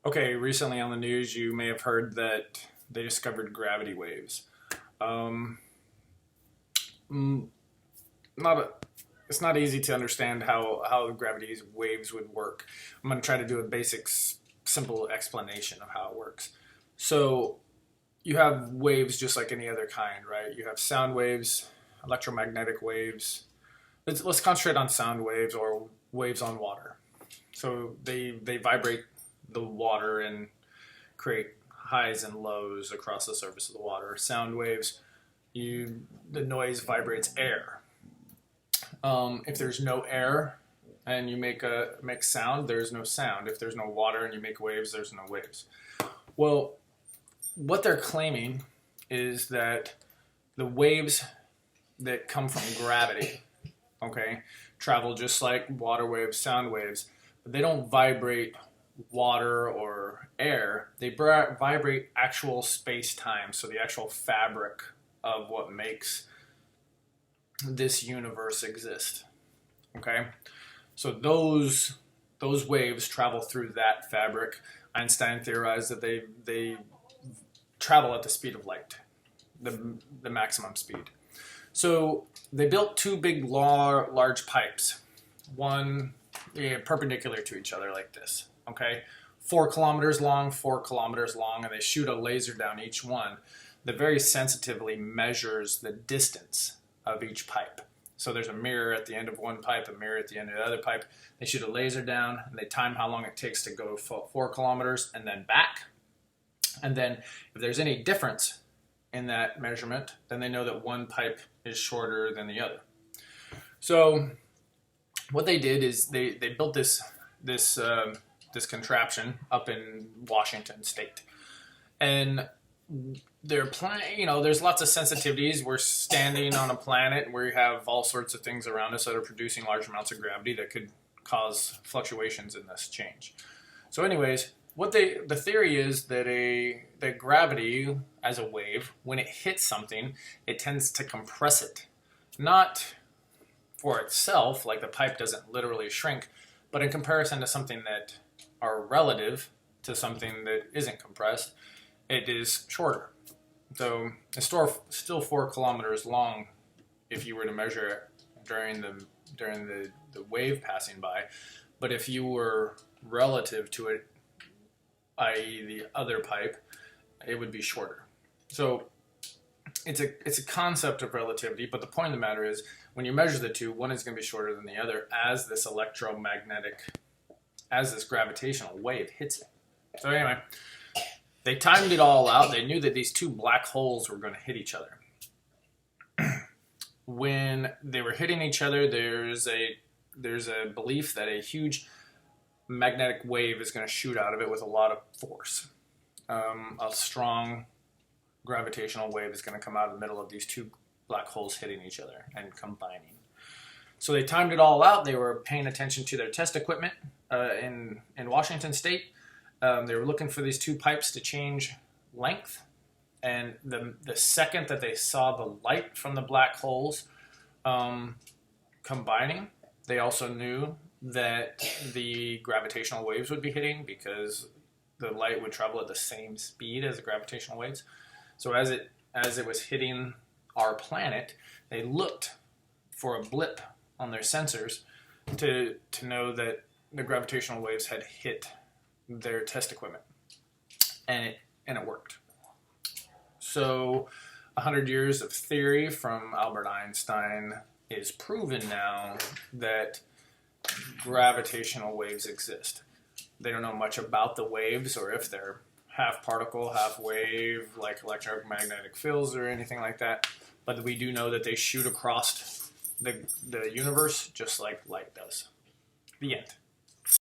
Okay, recently on the news, you may have heard that they discovered gravity waves. Um, mm, not a, it's not easy to understand how gravity waves would work. I'm going to try to do a basic, simple explanation of how it works. So you have waves just like any other kind, right? You have sound waves, electromagnetic waves. Let's concentrate on sound waves or waves on water. So they vibrate the water and create highs and lows across the surface of the water. Sound waves, the noise vibrates air. If there's no air and you make sound, there's no sound. If there's no water and you make waves, there's no waves. Well, what they're claiming is that the waves that come from gravity, okay, travel just like water waves, sound waves, but they don't vibrate water or air. They vibrate actual space-time, so the actual fabric of what makes this universe exist. Okay, so those waves travel through that fabric. Einstein theorized that they travel at the speed of light, the maximum speed. So they built two big large pipes, one perpendicular to each other like this. Okay, 4 kilometers long, 4 kilometers long, and they shoot a laser down each one that very sensitively measures the distance of each pipe. So there's a mirror at the end of one pipe, a mirror at the end of the other pipe. They shoot a laser down, and they time how long it takes to go 4 kilometers and then back. And then if there's any difference in that measurement, then they know that one pipe is shorter than the other. So what they did is they built this contraption up in Washington State, and they're there's lots of sensitivities. We're standing on a planet where you have all sorts of things around us that are producing large amounts of gravity that could cause fluctuations in this change. So anyways, the theory is that gravity as a wave, when it hits something, it tends to compress it. Not for itself, like the pipe doesn't literally shrink, but in comparison to something that are relative to something that isn't compressed, it is shorter. So it's still 4 kilometers long if you were to measure it during the wave passing by. But if you were relative to it, i.e. the other pipe, it would be shorter. So it's a concept of relativity, but the point of the matter is when you measure the two, one is going to be shorter than the other as this gravitational wave hits it. So anyway, they timed it all out. They knew that these two black holes were going to hit each other. When they were hitting each other, there's a belief that a huge magnetic wave is going to shoot out of it with a lot of force. A strong gravitational wave is going to come out of the middle of these two black holes hitting each other and combining. So they timed it all out. They were paying attention to their test equipment in Washington State. They were looking for these two pipes to change length. And the second that they saw the light from the black holes combining, they also knew that the gravitational waves would be hitting because the light would travel at the same speed as the gravitational waves. So as it was hitting our planet, they looked for a blip on their sensors to know that the gravitational waves had hit their test equipment, and it worked. So 100 years of theory from Albert Einstein is proven now that gravitational waves exist. They don't know much about the waves or if they're half particle, half wave, like electromagnetic fields or anything like that, but we do know that they shoot across the universe just like light does. The end.